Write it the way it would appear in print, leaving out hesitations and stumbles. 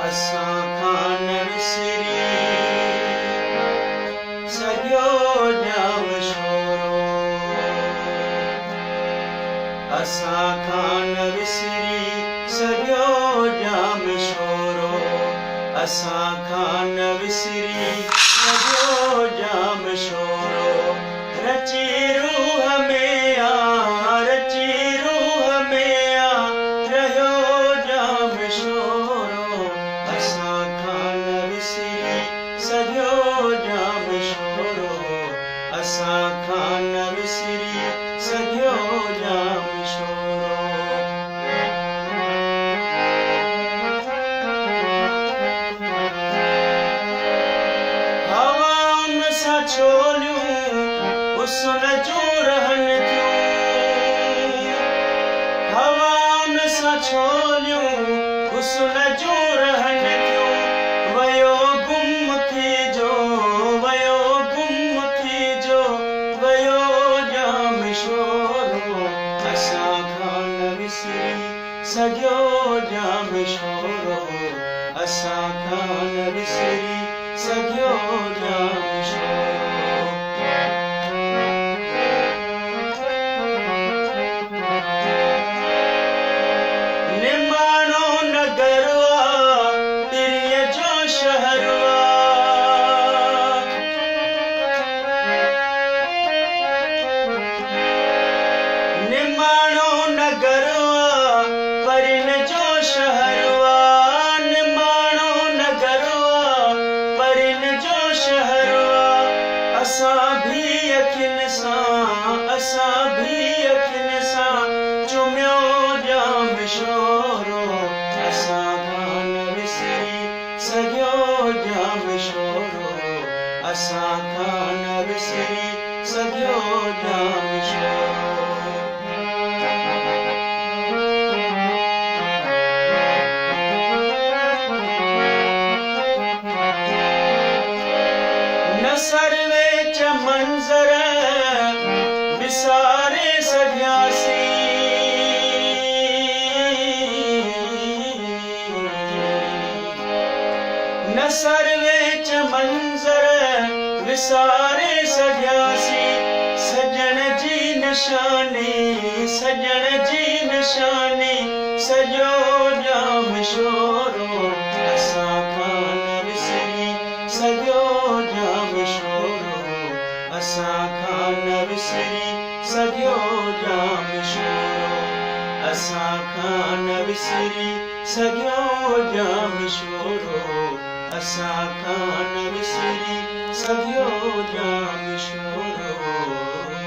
असां खां न विसरी सॼो ॼाम छोरो असां खां न विसरी सॼो ॼाम छोरो असां खां न विसरी सॼो ॼाम छोरो रची रूह में रची रूह में रहियो ॼाम छोरो असां खां न विसरी सॼो ॼाम छोरो असां खां न विसरी सॼो ॼाम छोरो हवाउन सां छोलियूं उसन जूं रहनि थियूं हवाउन सां छोलियूं उसन जूं रहनि थियूं वयो गुम थीजो वयो गुम थीजो वयो ॼाम छोरो असां खां न विसरी सॼो ॼाम छोरो असां खां न विसरी सॼो ॼाम छोरो निमाणो नगर पिरीअ जो शहर निमाणो नगर परिन जो शहर निमाणो नगर परिन जो शहर असां भी अखियुनि सां चुमियो ॼाम छोरो असां खां न विसरी सॼो ॼाम छोरो असां खां न विसरी सॼो ॼाम छोरो सर्वे च मंज़र विसारे सघियासीं न सर्वे च मंज़र विसारे सघियासीं सजण जी निशानी सॼो ॼाम छोरो असां खां न विसरी सॼो ॼाम छोरो असां खां न विसरी सॼो ॼाम छोरो असां खां न विसरी सॼो ॼाम छोरो असां खां न विसरी सॼो ॼाम छोरो